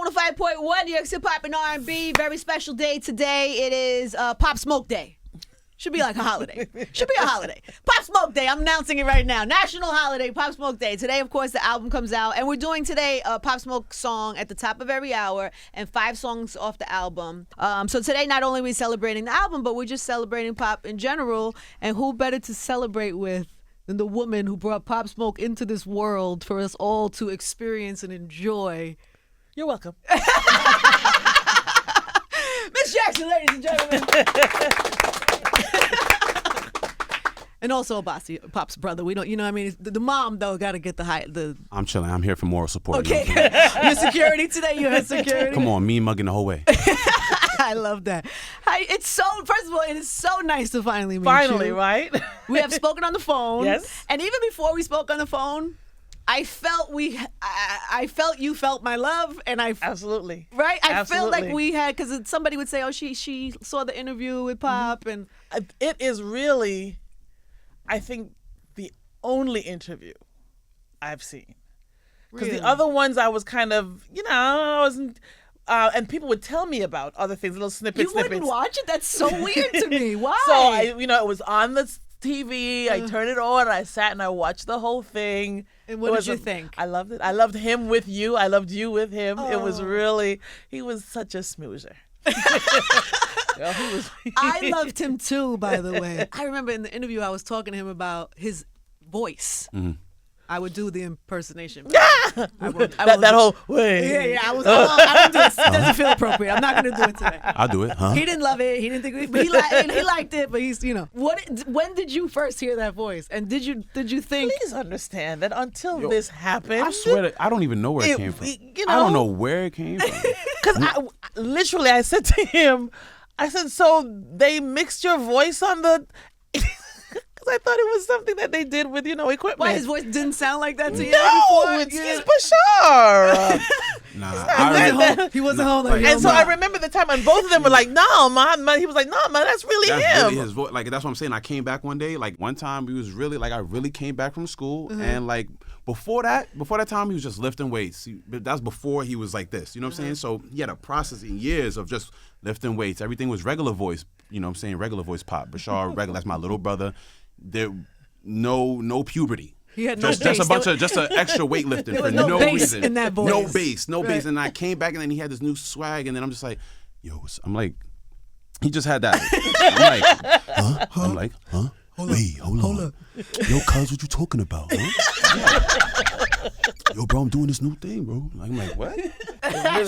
105.1 New York City Pop and R&B. Very special day today. It is Pop Smoke Day. Should be like a holiday. Should be a holiday. Pop Smoke Day. I'm announcing it right now. National holiday, Pop Smoke Day. Today, of course, the album comes out. And we're doing today a Pop Smoke song at the top of every hour and 5 songs off the album. So today, not only are we celebrating the album, but we're just celebrating pop in general. And who better to celebrate with than the woman who brought Pop Smoke into this world for us all to experience and enjoy. You're welcome. Miss Jackson, ladies and gentlemen. And also Pop's brother. We don't, you know what I mean? The mom, though, got to get the... I'm chilling. I'm here for moral support. Okay. You know Your security today? You had security? Come on, me mugging the whole way. I love that. It's so, first of all, it is so nice to finally meet you. Finally, right? We have spoken on the phone. Yes. And even before we spoke on the phone, I felt you felt my love, and Absolutely. Right? I felt like Absolutely. we had, because somebody would say, oh, she saw the interview with Pop, and... It is really, I think, the only interview I've seen. Because Really? the other ones I was kind of, I wasn't, and people would tell me about other things, little snippets. You wouldn't watch it? That's so weird to me. Why? So, it was on the TV, I turned it on, I sat and I watched the whole thing. And what did you think? I loved it. I loved him with you. I loved you with him. It was really, he was such a smoozer. I loved him too, by the way. I remember in the interview I was talking to him about his voice. Mm-hmm. I would do the impersonation. That whole way. Yeah. I wouldn't do it. It doesn't feel appropriate. I'm not going to do it today. I'll do it, huh? He didn't love it. He didn't think, but he liked it. But he's, when did you first hear that voice? And did you think? Please understand that until this happened, I swear to, I don't even know where it came from. I don't know where it came from. Because I said to him, I said, so they mixed your voice on the... I thought it was something that they did with, equipment. Why, his voice didn't sound like that to you No, before? he's Bashar. Nah, He wasn't home. Like, And so I remember the time, and both of them were like, no, man. He was like, no, man, that's really that's him. really his voice. Like, that's what I'm saying. I came back one day. Like, one time we was really, I really came back from school. And, before that time, he was just lifting weights. That's before he was like this. You know what I'm saying? So he had a process in years of just lifting weights. Everything was regular voice. You know what I'm saying? Regular voice Pop. Bashar, regular. That's my little brother. There, no puberty. He had no just bass. just an extra weightlifting There for was no bass reason. in that voice. No bass. Right. And I came back and then he had this new swag and then I'm just like, I'm like, he just had that. I'm like, huh? Wait, hold on. Yo, cuz, what you talking about, huh? Yo, bro, I'm doing this new thing, bro. I'm like, what?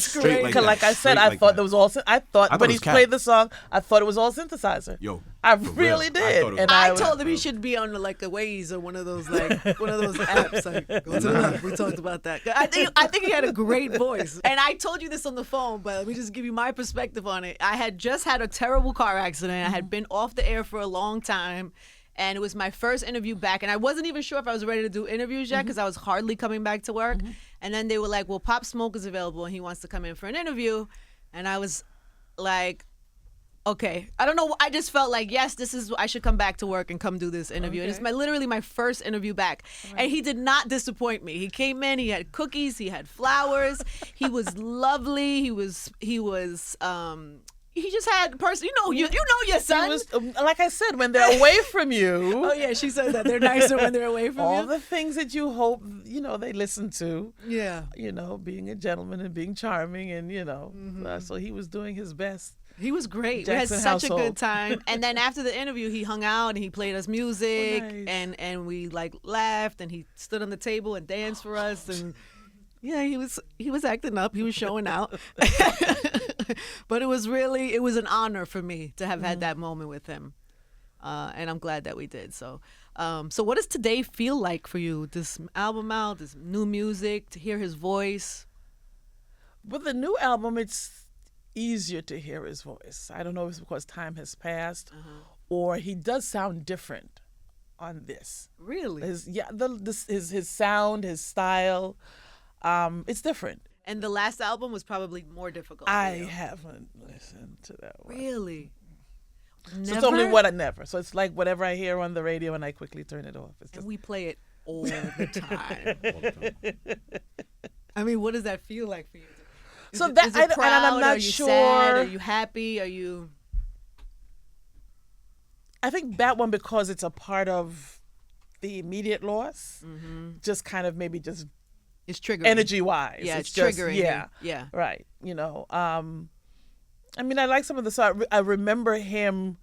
Straight Because like I said, Straight I like thought that. there was all. I thought it when he was Cat. played the song, I thought it was all synthesizer. Yo, I for really real. did. I thought it was- And I was- told him he should be on a Waze or one of those apps. Like, go to the left. We talked about that. I think he had a great voice. And I told you this on the phone, but let me just give you my perspective on it. I had just had a terrible car accident. I had been off the air for a long time. And it was my first interview back. And I wasn't even sure if I was ready to do interviews yet because I was hardly coming back to work. And then they were like, well, Pop Smoke is available and he wants to come in for an interview. And I was like, okay. I don't know. I just felt like, yes, I should come back to work and come do this interview. And it's literally my first interview back. Right. And he did not disappoint me. He came in, he had cookies, he had flowers. He was lovely. He just had person. You know your son. It was, like I said, when they're away from you. Oh yeah, she said that they're nicer when they're away from all you. the things that you hope they listen to. Yeah. Being a gentleman and being charming, and so he was doing his best. He was great. Jackson we had such household. a good time. And then after the interview, he hung out and he played us music, Oh, nice. and we laughed, and he stood on the table and danced for us, and yeah, he was acting up. He was showing out. But it was an honor for me to have had that moment with him. And I'm glad that we did. So what does today feel like for you? This album out, this new music, to hear his voice? With the new album, it's easier to hear his voice. I don't know if it's because time has passed or he does sound different on this. Really? His sound, his style, it's different. And the last album was probably more difficult. I haven't listened to that one. Really? So it's only what I never. So it's like whatever I hear on the radio and I quickly turn it off. It's just... And we play it all the time. I mean, what does that feel like for you? So Is that it and proud? I'm Are not you sure. sad? Are you happy? Are you? I think that one, because it's a part of the immediate loss, just kind of maybe just It's triggering. energy wise. Yeah, it's just, triggering. Yeah, Yeah. right. I mean, I like some of the songs. I remember him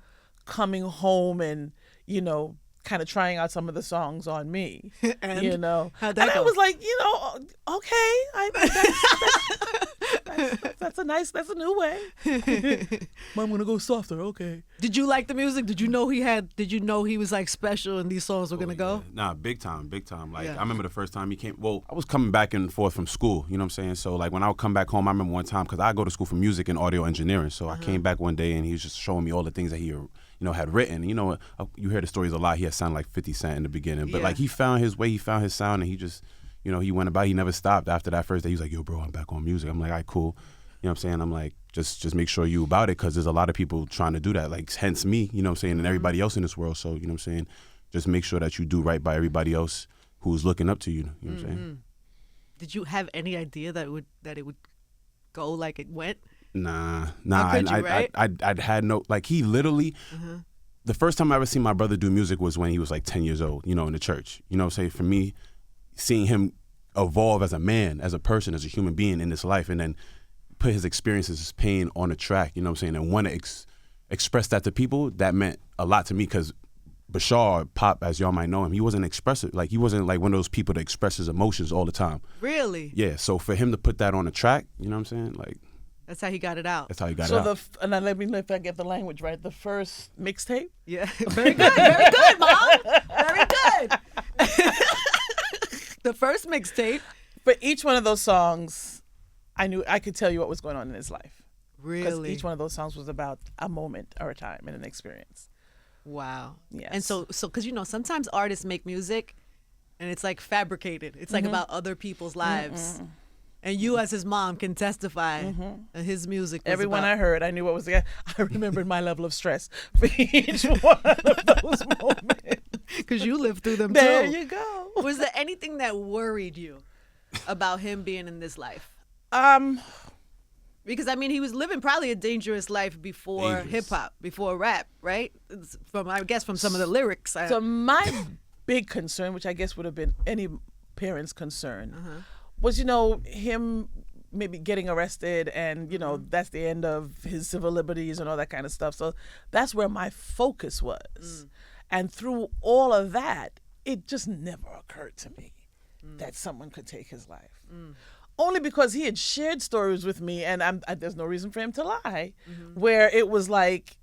coming home and kind of trying out some of the songs on me. And how'd that and I go? was like, okay, that's a new way. I'm gonna go softer. Okay. Did you like the music? Did you know he was like special and these songs were gonna go? Nah, big time. Like, Yeah. I remember the first time he came. Well, I was coming back and forth from school. You know what I'm saying? So like when I would come back home, I remember one time because I go to school for music and audio engineering. So I came back one day and he was just showing me all the things that he had written. You hear the stories a lot. He had sounded like 50 Cent in the beginning, but Yeah. like he found his way. He found his sound, and he just he went about. He never stopped after that first day. He was like, "Yo, bro, I'm back on music." I'm like, "All right, cool." You know what I'm saying? I'm like, just make sure you about it, because there's a lot of people trying to do that, like hence me, you know what I'm saying, and everybody else in this world. So, you know what I'm saying? Just make sure that you do right by everybody else who's looking up to you. You know what I'm saying? Did you have any idea that it would go like it went? Nah. How could you, right? I'd had no, like, he literally, the first time I ever seen my brother do music was when he was like 10 years old, in the church. You know what I'm saying? For me, seeing him evolve as a man, as a person, as a human being in this life, and then put his experiences, his pain on a track, you know what I'm saying, and want to express that to people, that meant a lot to me, because Bashar, Pop, as y'all might know him, he wasn't expressive. Like, he wasn't like one of those people that express his emotions all the time. Really? Yeah, so for him to put that on a track, you know what I'm saying, like, That's how he got it out. that's how he got it out. And now let me know if I get the language right. The first mixtape. Yeah. Very good. Very good, Mom. Very good. The first mixtape. For each one of those songs, I could tell you what was going on in his life. Because Really? each one of those songs was about a moment or a time and an experience. Wow. Yes. And so because sometimes artists make music and it's like fabricated. It's like about other people's lives. And you as his mom can testify that his music was Everyone about. I heard, I knew what was. I remembered my level of stress for each one of those moments. Because you lived through them There too. you go. Was there anything that worried you about him being in this life? Because he was living probably a dangerous life before Dangerous. hip hop, before rap, right? I guess from some of the lyrics. So my big concern, which I guess would have been any parent's concern, was him maybe getting arrested, and that's the end of his civil liberties and all that kind of stuff. So that's where my focus was, and through all of that, it just never occurred to me that someone could take his life. Only because he had shared stories with me, and there's no reason for him to lie, where it was like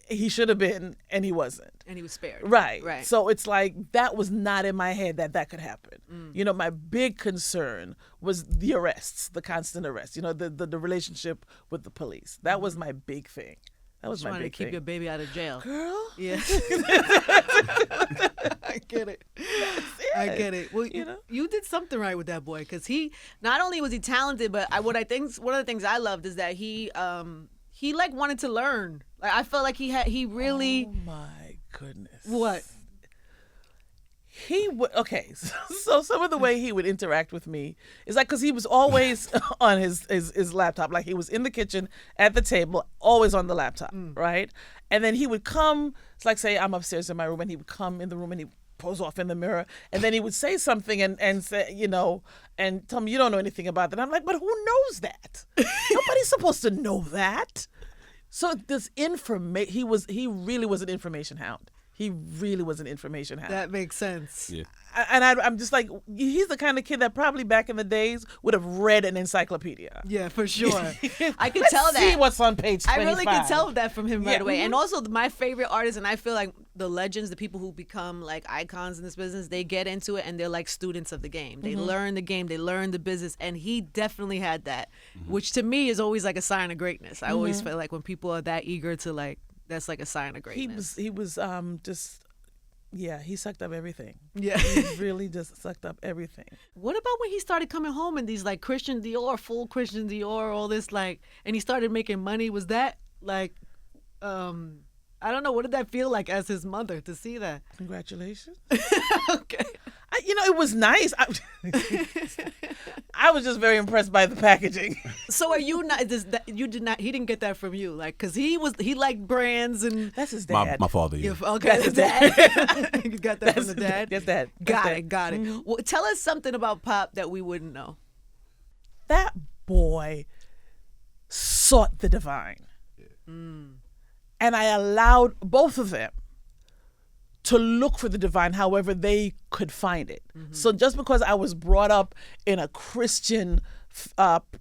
he should have been and he wasn't. And he was spared. Right. Right. So it's like that was not in my head that could happen. My big concern was the arrests, the constant arrests, the relationship with the police. That was my big thing. That was Just my trying to big keep thing. your baby out of jail. Girl. Yeah. I get it. I get it. Well, you did something right with that boy, because he not only was he talented, but one of the things I loved is that he like wanted to learn. Like, I felt like he really. Oh my goodness. What? He would, so some of the way he would interact with me is like, because he was always on his laptop, like he was in the kitchen at the table, always on the laptop, right? And then he would come, it's like, say I'm upstairs in my room, and he would come in the room and he would pose off in the mirror, and then he would say something and say, and tell me, you don't know anything about that. I'm like, but who knows that? Nobody's supposed to know that. So this he really was an information hound. He really was an information hound. That makes sense. Yeah. And I'm just like, he's the kind of kid that probably back in the days would have read an encyclopedia. Yeah, for sure. I could Let's tell that. see what's on page 25. I really could tell that from him right Yeah. away. And also my favorite artists, and I feel like the legends, the people who become like icons in this business, they get into it and they're like students of the game. They learn the game, they learn the business, and he definitely had that, which to me is always like a sign of greatness. I always feel like when people are that eager to like, that's like a sign of greatness. He was just, yeah, he sucked up everything. Yeah. He really just sucked up everything. What about when he started coming home in these like Christian Dior, full Christian Dior, all this like, and he started making money? Was that like, I don't know. What did that feel like as his mother to see that? Congratulations. Okay. It was nice. I was just very impressed by the packaging. So are you not? You did not. He didn't get that from you, like, because he liked brands and. That's his dad. My father. Yeah. Okay, That's his dad. You got that from the dad. Yes, dad. Got it. Well, tell us something about Pop that we wouldn't know. That boy sought the divine. And I allowed both of them to look for the divine however they could find it. So just because I was brought up in a Christian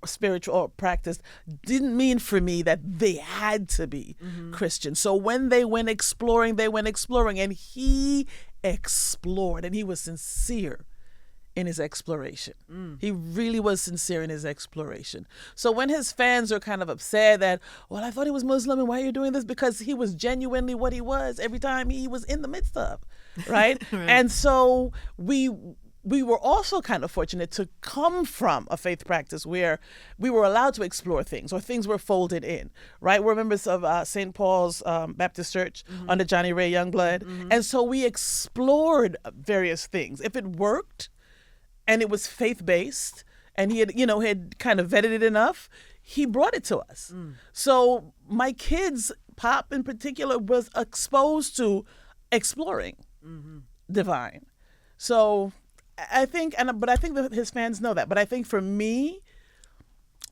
spiritual practice didn't mean for me that they had to be Christian. So when they went exploring, and he explored, and he was sincere in his exploration. He really was sincere in his exploration. So when his fans are kind of upset that, well, I thought he was Muslim and why are you doing this? Because he was genuinely what he was every time he was in the midst of, right? Right. And so we were also kind of fortunate to come from a faith practice where we were allowed to explore things, or things were folded in, right? We're members of St. Paul's Baptist Church under Johnny Ray Youngblood. And so we explored various things. If it worked, and it was faith-based, and he had kind of vetted it enough, he brought it to us. So my kids, Pop in particular, was exposed to exploring divine. So I think, but I think that his fans know that. But I think for me,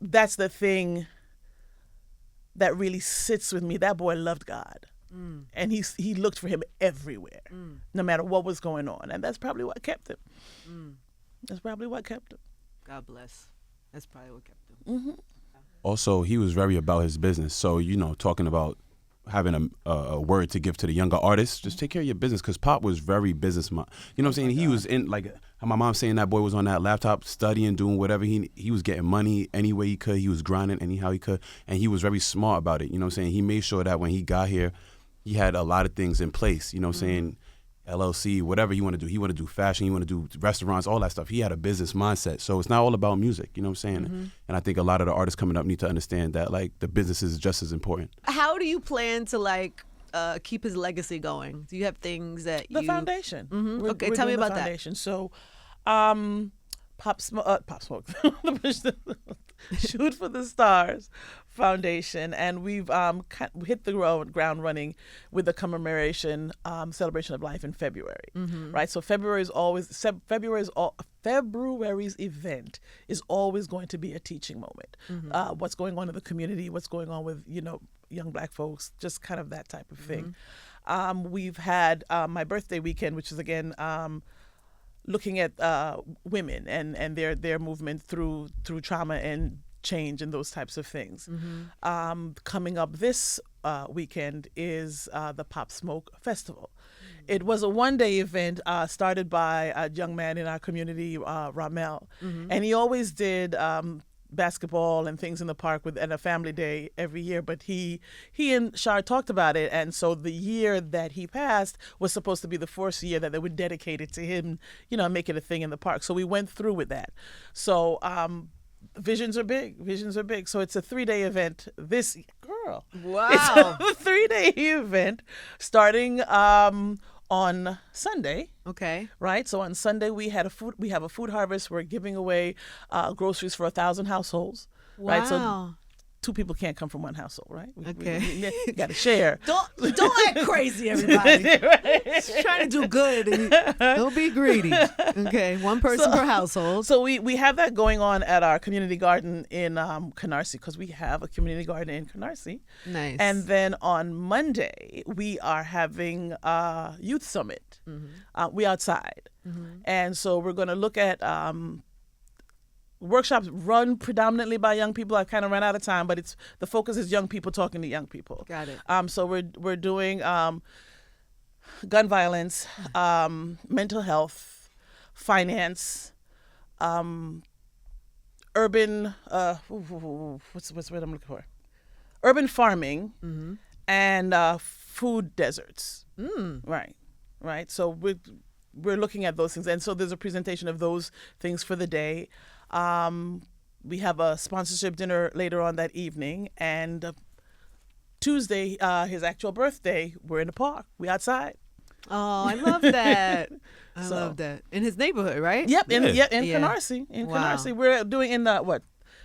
that's the thing that really sits with me. That boy loved God. And he looked for him everywhere, no matter what was going on. And that's probably what kept him. That's probably what kept him. God bless. That's probably what kept him. Also, he was very about his business. So, talking about having a word to give to the younger artists, just take care of your business, because Pop was very business mind. You know what I'm saying? He was in, like how my mom's saying, that boy was on that laptop studying, doing whatever. He was getting money any way he could. He was grinding anyhow he could. And he was very smart about it. You know what I'm saying? He made sure that when he got here, he had a lot of things in place. You know what I'm saying? LLC, whatever he want to do. He want to do fashion. He want to do restaurants, all that stuff. He had a business mindset. So it's not all about music. You know what I'm saying? And I think a lot of the artists coming up need to understand that, like, the business is just as important. How do you plan to, keep his legacy going? Do you have things that The foundation. Okay, tell me about that. Foundation. So, Pop Smoke, Shoot for the Stars Foundation, and we've hit the ground running with the commemoration celebration of life in February, right? So February's event is always going to be a teaching moment. What's going on in the community, what's going on with young Black folks, just kind of that type of thing. We've had my birthday weekend, which is again looking at women and their movement through trauma and change and those types of things. Coming up this weekend is the Pop Smoke Festival. It was a one-day event started by a young man in our community, Ramel, and he always did basketball and things in the park and a family day every year, but he and Shar talked about it, and so the year that he passed was supposed to be the first year that they would dedicate it to him, make it a thing in the park. So we went through with that. So visions are big. So it's a 3-day event this girl. Wow. It's a 3-day event starting on Sunday. Okay. Right. So on Sunday we have a food harvest. We're giving away groceries for 1,000 households. Wow. Right. So 2 people can't come from one household, right? Okay. We got to share. Don't act crazy, everybody. Just trying to do good. And don't be greedy. Okay, one person per household. So we have that going on at our community garden in Canarsie, because we have a community garden in Canarsie. Nice. And then on Monday we are having a youth summit. We outside, and so we're going to look at. Workshops run predominantly by young people. I've kind of run out of time, but the focus is young people talking to young people. Got it. So we're doing gun violence, mental health, finance, urban what's the word I'm looking for? Urban farming, and food deserts. Right. So we're looking at those things, and so there's a presentation of those things for the day. We have a sponsorship dinner later on that evening, and Tuesday, his actual birthday, we're in the park. We outside. Oh, I love that. I So- love that. In his neighborhood, right? Yep, in Yeah. Canarsie. In Wow. Canarsie. We're doing in the what?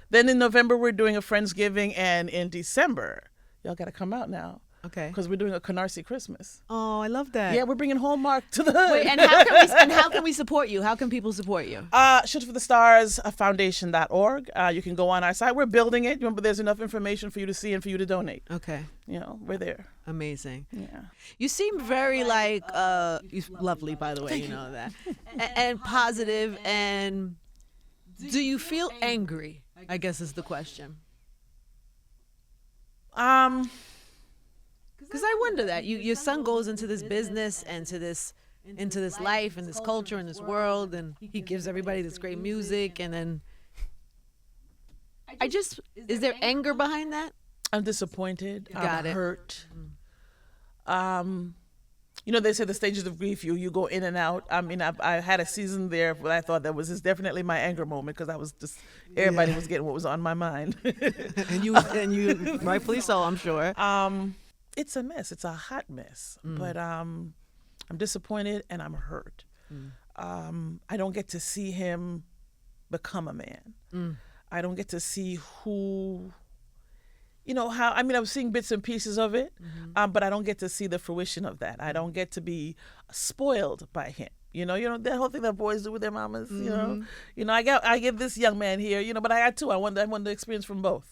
Then in November we're doing a Friendsgiving, and in December, y'all got to come out now Okay. because we're doing a Canarsie Christmas. Oh, I love that. Yeah, we're bringing Hallmark to the hood. Wait, and how can we support you? How can people support you? Shoot for the Stars Foundation.org. You can go on our site. We're building it. Remember, there's enough information for you to see and for you to donate. Okay. You know, we're there. Amazing. Yeah. You seem very you're lovely, by the way, you know that, and positive. And do you feel angry? I guess is the question. Because I wonder that your son goes into this business and into this life and this culture and this world, and he gives everybody this great music, and then is there anger behind that? I'm disappointed. Got I'm it. hurt. You know, they say the stages of grief, you go in and out. I mean, I had a season there where I thought that was definitely my anger moment because I was just, everybody was getting what was on my mind. and you rightfully so, I'm sure. It's a mess. It's a hot mess. But I'm disappointed and I'm hurt. I don't get to see him become a man. I don't get to see who, you know, how, I mean, I was seeing bits and pieces of it, but I don't get to see the fruition of that. I don't get to be spoiled by him. You know that whole thing that boys do with their mamas. You know, I get this young man here. You know, but I got two. I want the experience from both.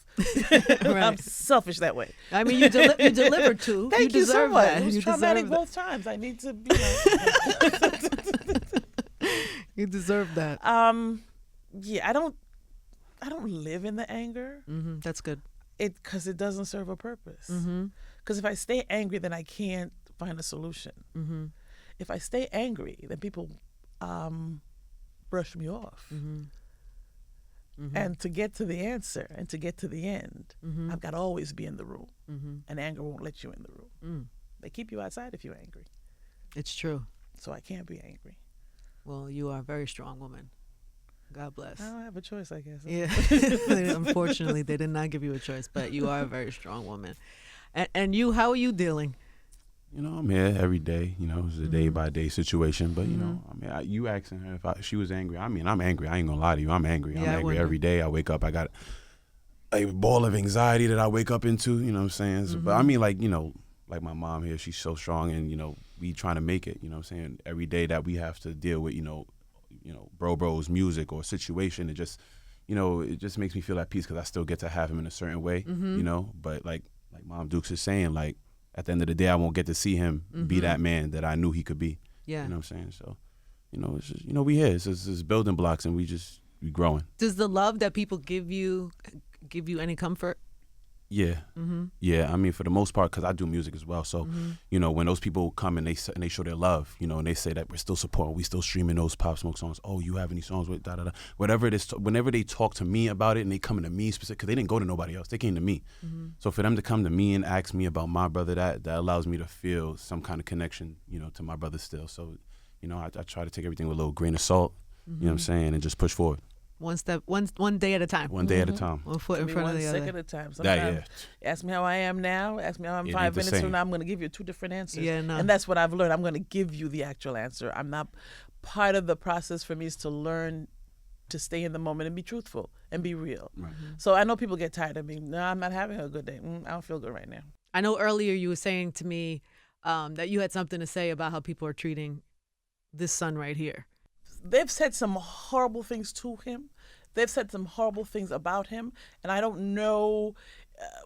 Right. I'm selfish that way. I mean, you delivered too. Thank you so deserve much. that. It was You traumatic deserve that. both times. I need to, You deserve that. yeah. I don't live in the anger. That's good. Because it doesn't serve a purpose. Because if I stay angry, then I can't find a solution. If I stay angry, then people brush me off. And to get to the answer and to get to the end, I've got to always be in the room. And anger won't let you in the room. They keep you outside if you're angry. It's true. So I can't be angry. Well, you are a very strong woman. God bless. I don't have a choice, I guess. Yeah. Unfortunately, they did not give you a choice, but you are a very strong woman. And you, how are you dealing? You know, I'm here every day. You know, it's a day by day situation. But you know, I mean, you asking her if she was angry. I mean, I'm angry. I ain't gonna lie to you. I'm angry. I'm Yeah, I angry wonder. every day. I wake up. I got a ball of anxiety that I wake up into. You know what I'm saying? So, but I mean, like, you know, like my mom here, she's so strong, and you know, we trying to make it. You know what I'm saying? Every day that we have to deal with, you know, bro's music or situation, it just makes me feel at peace because I still get to have him in a certain way. You know, but like Mom Dukes is saying, like, at the end of the day, I won't get to see him be that man that I knew he could be. Yeah. You know what I'm saying? So, you know, it's just, you know, we here. It's building blocks, and we growing. Does the love that people give you any comfort? Yeah. Yeah. I mean, for the most part, because I do music as well. So, you know, when those people come and they show their love, you know, and they say that we're still supporting, we still streaming those Pop Smoke songs. Oh, you have any songs with da da da? Whatever it is, whenever they talk to me about it and they coming to me specific, because they didn't go to nobody else, they came to me. So for them to come to me and ask me about my brother, that allows me to feel some kind of connection, you know, to my brother still. So, you know, I try to take everything with a little grain of salt, you know what I'm saying, and just push forward. One day at a time. One day at a time. One foot in Maybe front of one the second other. at a time. Yeah, Sometimes ask me how I am now. Ask me how I'm It 5 ain't the minutes from same. now. I'm going to give you two different answers. Yeah, no. And that's what I've learned. I'm going to give you the actual answer. I'm not. Part of the process for me is to learn to stay in the moment and be truthful and be real. Right. So I know people get tired of me. No, I'm not having a good day. I don't feel good right now. I know earlier you were saying to me that you had something to say about how people are treating this son right here. They've said some horrible things to him. They've said some horrible things about him, and I don't know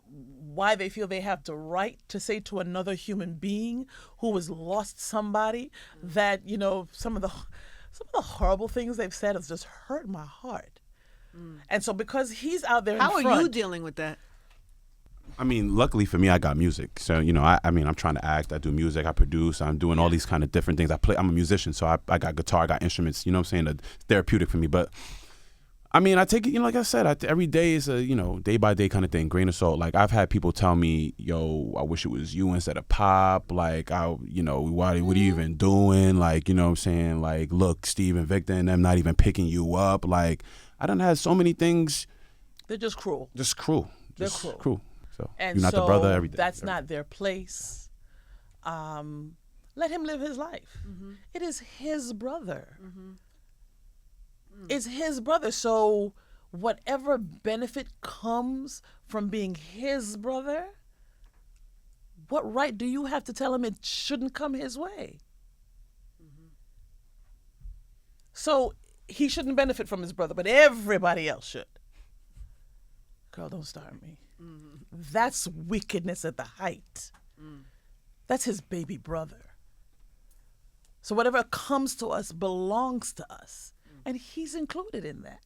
why they feel they have the right to say to another human being who has lost somebody that, you know, some of the horrible things they've said has just hurt my heart. And so because he's out there How in are front, you dealing with that? I mean, luckily for me, I got music. So, you know, I mean, I'm trying to act. I do music. I produce. I'm doing all these kind of different things. I'm a musician, so I got guitar. I got instruments. You know what I'm saying? It's therapeutic for me. But, I mean, I take it, you know, like I said, every day is a, you know, day by day kind of thing, grain of salt. Like, I've had people tell me, yo, I wish it was you instead of Pop. Like, you know, what are you even doing? Like, you know what I'm saying? Like, look, Steve and Victor and them not even picking you up. Like, I done had so many things. they're just cruel. Just cruel. They're Just cruel. So And you're not so the brother, everything. that's not their place. Let him live his life. It is his brother. It's his brother. So whatever benefit comes from being his brother, what right do you have to tell him it shouldn't come his way? So he shouldn't benefit from his brother, but everybody else should. Girl, don't start me. That's wickedness at the height. That's his baby brother. So whatever comes to us belongs to us. And he's included in that.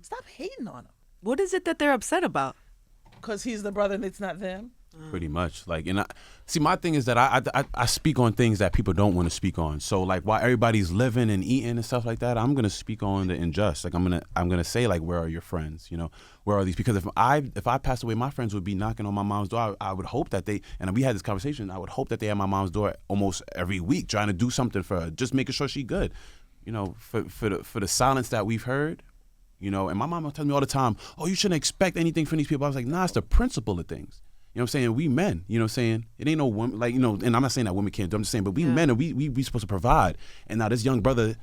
Stop hating on him. What is it that they're upset about? Because he's the brother and it's not them. Pretty much. Like, and see, my thing is that I speak on things that people don't want to speak on. So like, while everybody's living and eating and stuff like that, I'm gonna speak on the unjust. Like, I'm gonna say, like, where are your friends? You know, where are these? Because if I passed away, my friends would be knocking on my mom's door. I would hope that they, and we had this conversation, I would hope that they had my mom's door almost every week, trying to do something for her, just making sure she's good. You know, for the silence that we've heard. You know, and my mom would tell me all the time, oh, you shouldn't expect anything from these people. I was like, nah, it's the principle of things. You know what I'm saying? We men, you know what I'm saying? It ain't no woman, like, you know, and I'm not saying that women can't do, I'm just saying, but we men, and we supposed to provide. And now this young brother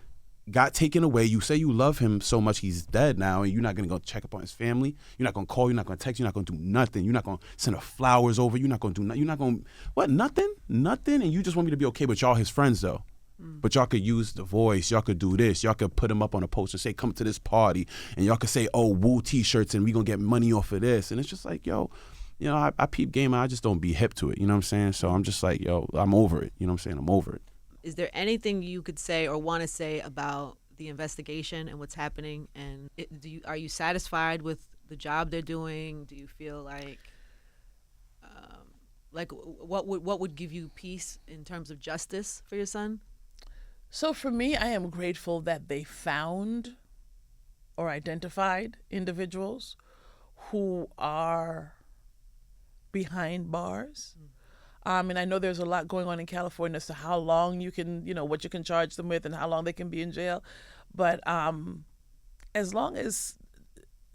got taken away. You say you love him so much, he's dead now, and you're not going to go check up on his family. You're not going to call, you're not going to text, you're not going to do nothing. You're not going to send her flowers over. You're not going to do nothing. You're not going to, what, nothing? Nothing? And you just want me to be okay with y'all, his friends, though. But y'all could use the voice. Y'all could do this. Y'all could put him up on a poster, say, come to this party. And y'all could say, oh, woo t-shirts, and we going to get money off of this. And it's just like, yo, you know, I peep game, I just don't be hip to it. You know what I'm saying? So I'm just like, yo, I'm over it. You know what I'm saying? I'm over it. Is there anything you could say or want to say about the investigation and what's happening? And are you satisfied with the job they're doing? Do you feel like what would give you peace in terms of justice for your son? So for me, I am grateful that they found or identified individuals who are behind bars. And I know there's a lot going on in California as to how long you can, you know, what you can charge them with and how long they can be in jail. But as long as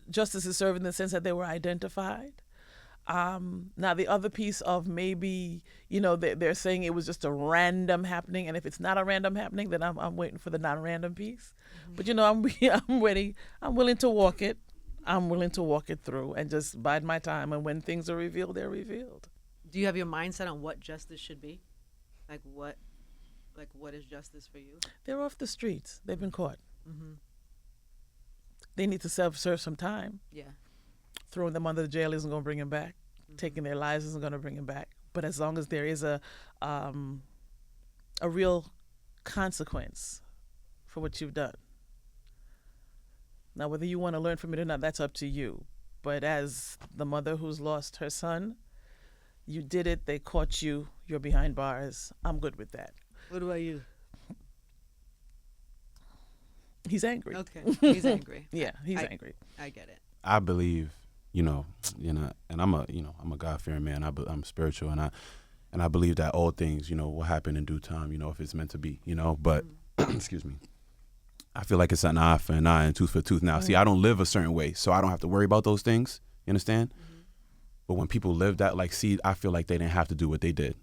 justice is served in the sense that they were identified. Now, the other piece of maybe, you know, they're saying it was just a random happening. And if it's not a random happening, then I'm waiting for the non-random piece. But, you know, I'm ready. I'm willing to walk it. I'm willing to walk it through and just bide my time. And when things are revealed, they're revealed. Do you have your mindset on what justice should be? Like what is justice for you? They're off the streets. They've been caught. They need to serve some time. Yeah. Throwing them under the jail isn't going to bring them back. Taking their lives isn't going to bring them back. But as long as there is a real consequence for what you've done. Now, whether you want to learn from it or not, that's up to you. But as the mother who's lost her son, you did it. They caught you. You're behind bars. I'm good with that. What about you? He's angry. Okay. He's angry. Yeah, he's angry. I get it. I believe, you know, and I'm a God-fearing man. I'm spiritual, and I believe that all things, you know, will happen in due time, you know, if it's meant to be, you know. But excuse me, I feel like it's an eye for an eye and tooth for a tooth. Now, see, I don't live a certain way, so I don't have to worry about those things. You understand? But when people live that, like, see, I feel like they didn't have to do what they did.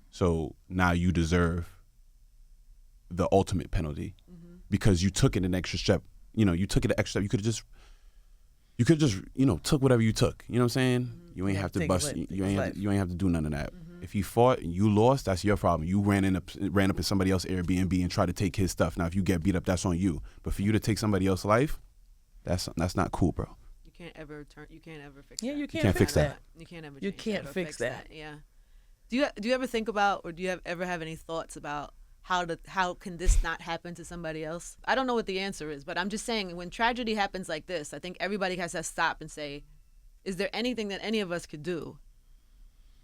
So now you deserve the ultimate penalty because you took it an extra step. You know, you took it an extra step. You could have just, you know, took whatever you took. You know what I'm saying? You ain't have to bust. You ain't have to do none of that. If you fought and you lost, that's your problem. You ran up in somebody else's Airbnb and tried to take his stuff. Now, if you get beat up, that's on you. But for you to take somebody else's life, that's not cool, bro. You can't ever fix that. Yeah, you can't fix that. You can't ever. You can't fix that. Yeah. Do you ever think about, or do you ever have any thoughts about how can this not happen to somebody else? I don't know what the answer is, but I'm just saying when tragedy happens like this, I think everybody has to stop and say, is there anything that any of us could do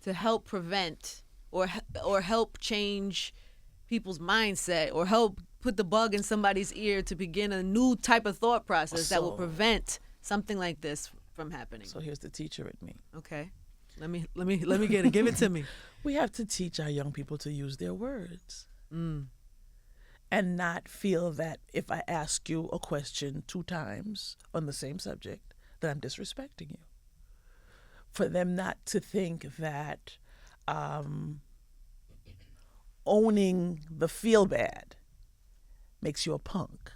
to help prevent or help change people's mindset or help put the bug in somebody's ear to begin a new type of thought process that will prevent something like this from happening? So here's the teacher in me. Okay. Let me get it. Give it to me. We have to teach our young people to use their words. And not feel that if I ask you a question 2 times on the same subject, that I'm disrespecting you. for them not to think that owning the feel bad makes you a punk.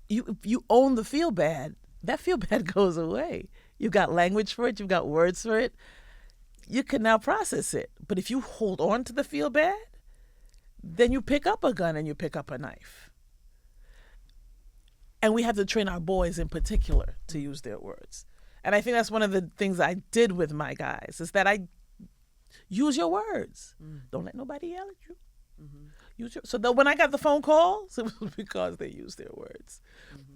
If you own the feel bad, that feel bad goes away. You've got language for it. You've got words for it. You can now process it. But if you hold on to the feel bad, then you pick up a gun and you pick up a knife. And we have to train our boys in particular to use their words. And I think that's one of the things I did with my guys, is that I use your words. Don't let nobody yell at you. So when I got the phone calls, it was because they used their words.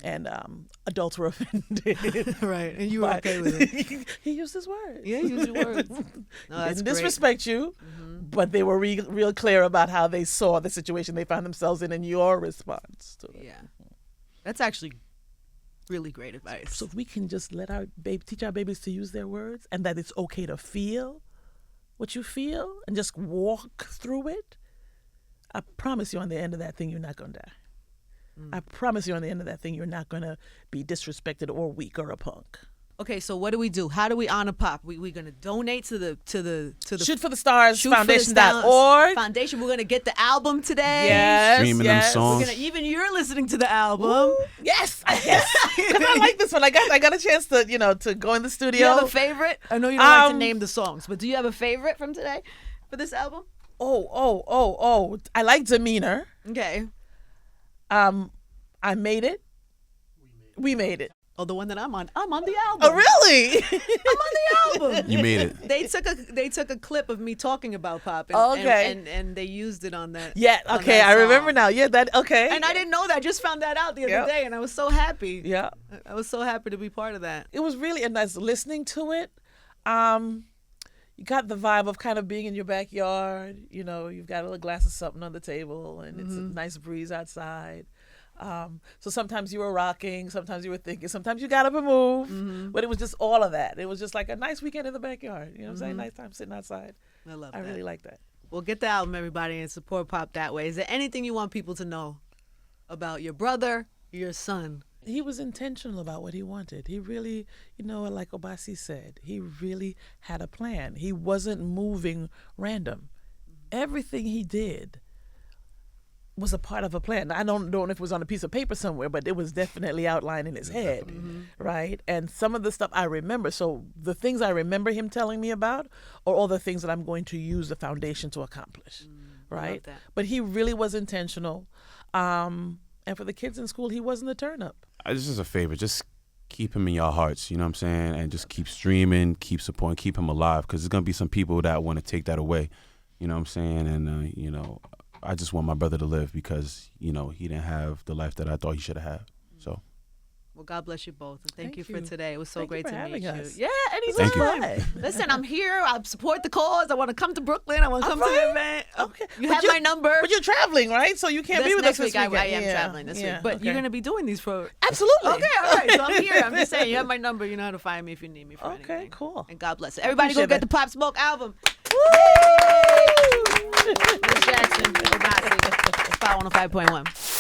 And adults were offended. Right. And you were okay with it. He used his words. Yeah, use your words. No, that's Didn't great. disrespect you, but they were real clear about how they saw the situation they found themselves in and your response to it. Yeah. That's actually really great advice. So if we can just teach our babies to use their words, and that it's okay to feel what you feel and just walk through it, I promise you on the end of that thing, you're not going to die. I promise you on the end of that thing, you're not going to be disrespected or weak or a punk. Okay, so what do we do? How do we honor Pop? We're gonna donate to the Shoot for the Stars Foundation.org. Foundation. We're gonna get the album today. Yes, Streaming them songs. Even you're listening to the album. Ooh, yes. Because I like this one. I got a chance to to go in the Do studio. you have a favorite? I know you don't like to name the songs, but do you have a favorite from today for this album? Oh. I like Demeanor. Okay. I Made It. We Made It. Oh, the one that I'm on. I'm on the album. Oh, really? I'm on the album. You made it. They took a clip of me talking about Pop. And they used it on that. Yeah. on Okay. that I song. remember now. Yeah. That. Okay. And I didn't know that. I just found that out the other Yep. day, and I was so happy. Yeah. I was so happy to be part of that. It was really nice listening to it. You got the vibe of kind of being in your backyard. You've got a little glass of something on the table, and it's a nice breeze outside. So sometimes you were rocking, sometimes you were thinking, sometimes you got up and moved, but it was just all of that. It was just like a nice weekend in the backyard. You know what I'm saying? Nice time sitting outside. I love I that. really like that. Well, get the album, everybody, and support Pop that way. Is there anything you want people to know about your brother, your son? He was intentional about what he wanted. He really, like Obasi said, he really had a plan. He wasn't moving random. Everything he did was a part of a plan. I don't know if it was on a piece of paper somewhere, but it was definitely outlined in his head, right? And some of the stuff I remember. So the things I remember him telling me about are all the things that I'm going to use the foundation to accomplish, right? that. But he really was intentional. And for the kids in school, he wasn't a turn-up. This is a favor. Just keep him in your hearts, you know what I'm saying? And just keep streaming, keep supporting, keep him alive, because there's going to be some people that want to take that away, you know what I'm saying? And, I just want my brother to live because, he didn't have the life that I thought he should have had. So. Well, God bless you both. And thank Thank you for you. today. It was so Thank you great for to meet having you. us. Yeah, anytime. Thank you. Listen, I'm here. I support the cause. I want to come to Brooklyn. I want to come to the event. Okay. You But have my number. But you're traveling, right? So you can't be with next us week. this weekend. I am Yeah. traveling this Yeah. week. But you're Okay. going to be doing these for... Absolutely. Okay, all right. So I'm here. I'm just saying, you have my number. You know how to find me if you need me for anything. Okay, cool. And God bless it. Everybody go appreciate get the Pop Smoke album. Woo! Miss Jackson, Obasi, Power 105.1.